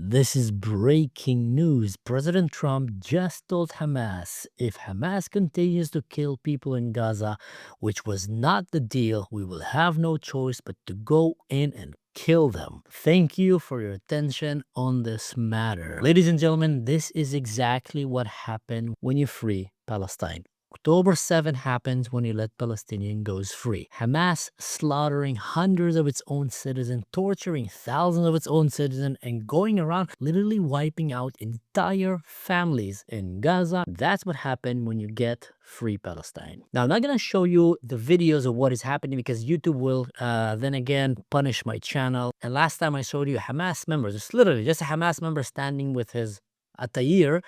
This is breaking news. President Trump just told Hamas if Hamas continues to kill people in Gaza, which was not the deal, we will have no choice but to go in and kill them. Thank you for your attention on this matter. Ladies and gentlemen, this is exactly what happened when you free Palestine. October 7 happens when you let Palestinian goes free. Hamas slaughtering hundreds of its own citizens, torturing thousands of its own citizens, and going around literally wiping out entire families in Gaza. That's what happened when you get free Palestine. Now, I'm not going to show you the videos of what is happening because YouTube will then again punish my channel. And last time I showed you Hamas members, it's literally just a Hamas member standing with his attire.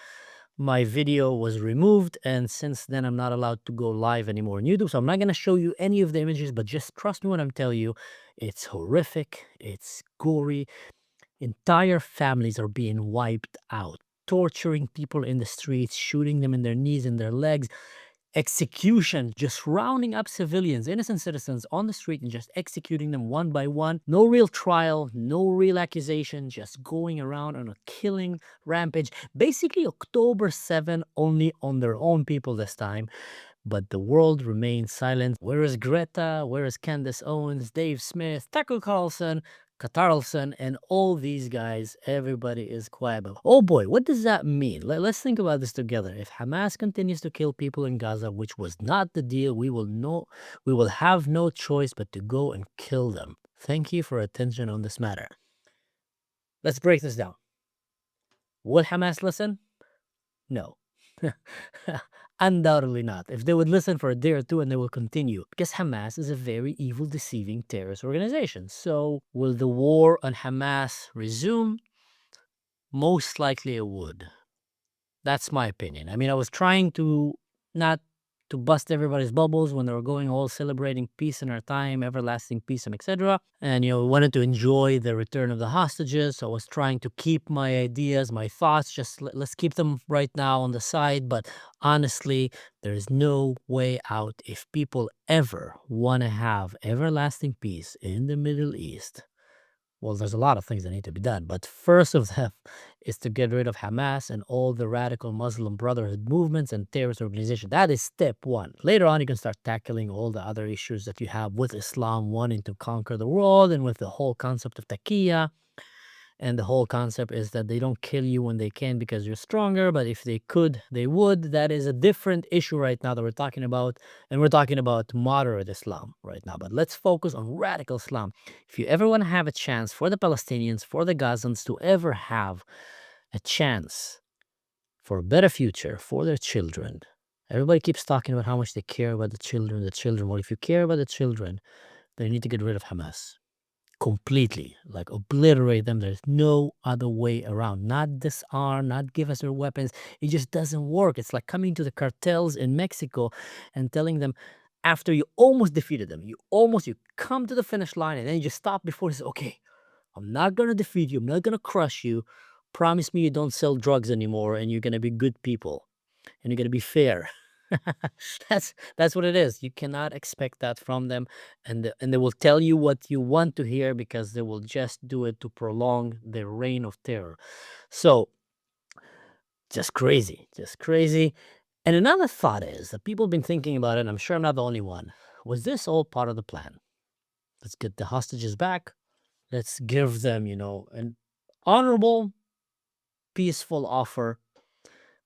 My video was removed, and since then I'm not allowed to go live anymore on YouTube. So I'm not going to show you any of the images, but just trust me when I'm telling you, it's horrific, it's gory. Entire families are being wiped out, torturing people in the streets, shooting them in their knees and their legs. Execution, just rounding up civilians, innocent citizens on the street and just executing them one by one. No real trial, no real accusation, just going around on a killing rampage. Basically, October 7 only on their own people this time. But the world remains silent. Where is Greta? Where is Candace Owens, Dave Smith, Tucker Carlson, Carlson, and all these guys? Everybody is quiet. But oh boy, what does that mean? Let's think about this together. If Hamas continues to kill people in Gaza, which was not the deal, we will have no choice but to go and kill them. Thank you for attention on this matter. Let's break this down. Will Hamas listen? No. Undoubtedly not. If they would listen for a day or two, and they will continue, because Hamas is a very evil, deceiving terrorist organization. So will the war on Hamas resume? Most likely it would. That's my opinion. I mean, I was trying to not to bust everybody's bubbles when they were going all celebrating peace in our time, everlasting peace, and etc. And, we wanted to enjoy the return of the hostages. So I was trying to keep my ideas, my thoughts, just let's keep them right now on the side. But honestly, there is no way out if people ever want to have everlasting peace in the Middle East. Well, there's a lot of things that need to be done, but first of them is to get rid of Hamas and all the radical Muslim Brotherhood movements and terrorist organizations. That is step one. Later on, you can start tackling all the other issues that you have with Islam wanting to conquer the world and with the whole concept of taqiyya. And the whole concept is that they don't kill you when they can because you're stronger, but if they could, they would. That is a different issue right now that we're talking about. And we're talking about moderate Islam right now. But let's focus on radical Islam. If you ever want to have a chance for the Palestinians, for the Gazans to ever have a chance for a better future for their children, everybody keeps talking about how much they care about the children, the children. Well, if you care about the children, then you need to get rid of Hamas. Completely, like obliterate them. There's no other way around. Not disarm, not give us their weapons. It just doesn't work. It's like coming to the cartels in Mexico and telling them after you almost defeated them, you come to the finish line and then you just stop before you say, okay, I'm not going to defeat you. I'm not going to crush you. Promise me you don't sell drugs anymore and you're going to be good people and you're going to be fair. That's what it is. You cannot expect that from them, and they will tell you what you want to hear because they will just do it to prolong their reign of terror. So just crazy, just crazy. And another thought is that people have been thinking about it, and I'm sure I'm not the only one. Was this all part of the plan? Let's get the hostages back. Let's give them, an honorable, peaceful offer,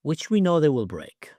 which we know they will break.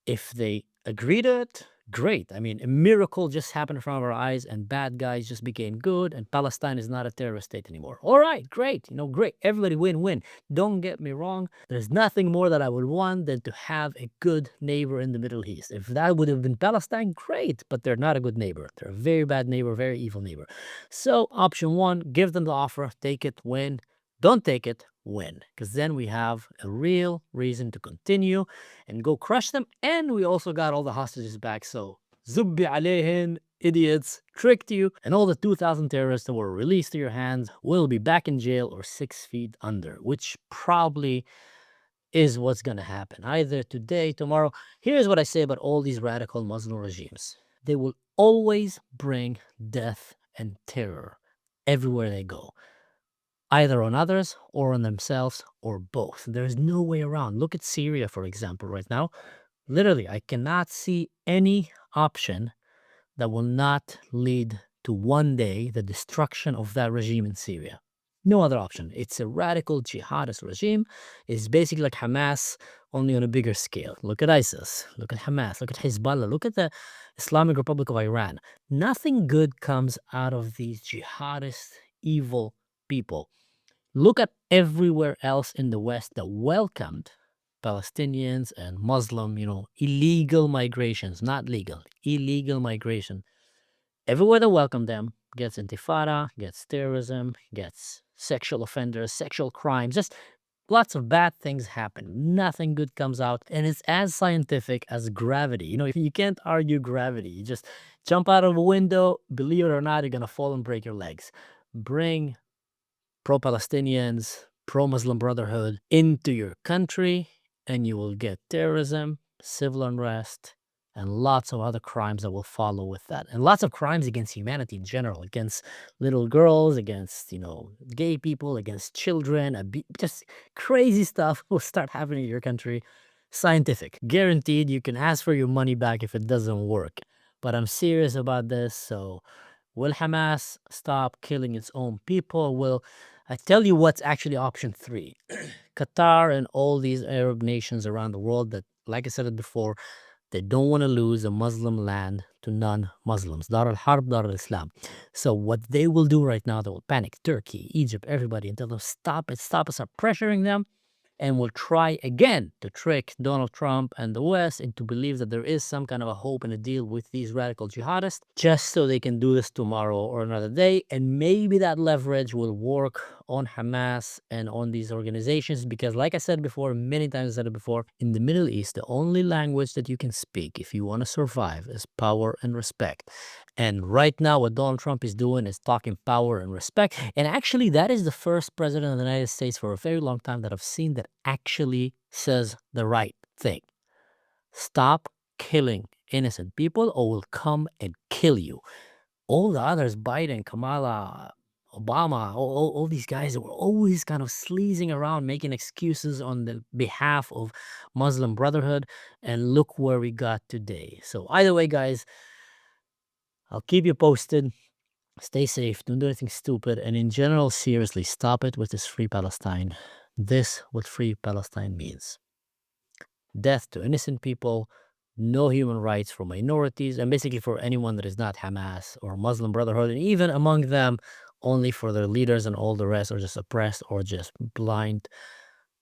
If they agree to it, great. I mean, a miracle just happened in front of our eyes and bad guys just became good and Palestine is not a terrorist state anymore. All right, great. Great. Everybody win-win. Don't get me wrong. There's nothing more that I would want than to have a good neighbor in the Middle East. If that would have been Palestine, great. But they're not a good neighbor. They're a very bad neighbor, very evil neighbor. So option one, give them the offer, take it, win. Don't take it, win, because then we have a real reason to continue and go crush them. And we also got all the hostages back. So zubbi alayhin, idiots, tricked you. And all the 2,000 terrorists that were released to your hands will be back in jail or 6 feet under, which probably is what's going to happen either today, tomorrow. Here's what I say about all these radical Muslim regimes. They will always bring death and terror everywhere they go. either on others or on themselves or both. There's no way around. Look at Syria, for example, right now. Literally, I cannot see any option that will not lead to one day the destruction of that regime in Syria. No other option. It's a radical jihadist regime. It's basically like Hamas, only on a bigger scale. Look at ISIS. Look at Hamas. Look at Hezbollah. Look at the Islamic Republic of Iran. Nothing good comes out of these jihadist, evil people. Look at everywhere else in the West that welcomed Palestinians and Muslim, illegal migrations, not legal, illegal migration. Everywhere that welcomed them gets intifada, gets terrorism, gets sexual offenders, sexual crimes, just lots of bad things happen. Nothing good comes out. And it's as scientific as gravity. If you can't argue gravity, you just jump out of a window, believe it or not, you're going to fall and break your legs. Bring pro-Palestinians, pro-Muslim Brotherhood into your country, and you will get terrorism, civil unrest, and lots of other crimes that will follow with that. And lots of crimes against humanity in general, against little girls, against, gay people, against children, just crazy stuff will start happening in your country. Scientific. Guaranteed you can ask for your money back if it doesn't work. But I'm serious about this, so will Hamas stop killing its own people? Will I tell you what's actually option 3? Qatar and all these Arab nations around the world that, like I said it before, they don't want to lose a Muslim land to non-Muslims. Dar al-Harb, Dar al-Islam. So what they will do right now, they will panic. Turkey, Egypt, everybody, and tell them stop it, stop us, start pressuring them, and will try again to trick Donald Trump and the West into believe that there is some kind of a hope and a deal with these radical jihadists just so they can do this tomorrow or another day. And maybe that leverage will work on Hamas and on these organizations because, like I said before, many times I said it before, in the Middle East, the only language that you can speak if you want to survive is power and respect. And right now, what Donald Trump is doing is talking power and respect. And actually, that is the first president of the United States for a very long time that I've seen that actually says the right thing. Stop killing innocent people or we'll come and kill you. All the others, Biden, Kamala, Obama, all these guys were always kind of sleazing around, making excuses on the behalf of Muslim Brotherhood. And look where we got today. So either way, guys, I'll keep you posted. Stay safe. Don't do anything stupid. And in general, seriously, stop it with this Free Palestine. This, what Free Palestine means. Death to innocent people, no human rights for minorities, and basically for anyone that is not Hamas or Muslim Brotherhood, and even among them, only for their leaders and all the rest are just oppressed or just blind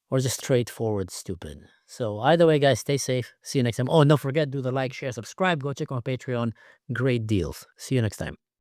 or just straightforward stupid. So either way, guys, stay safe. See you next time. Oh, and don't forget, do the like, share, subscribe. Go check on Patreon. Great deals. See you next time.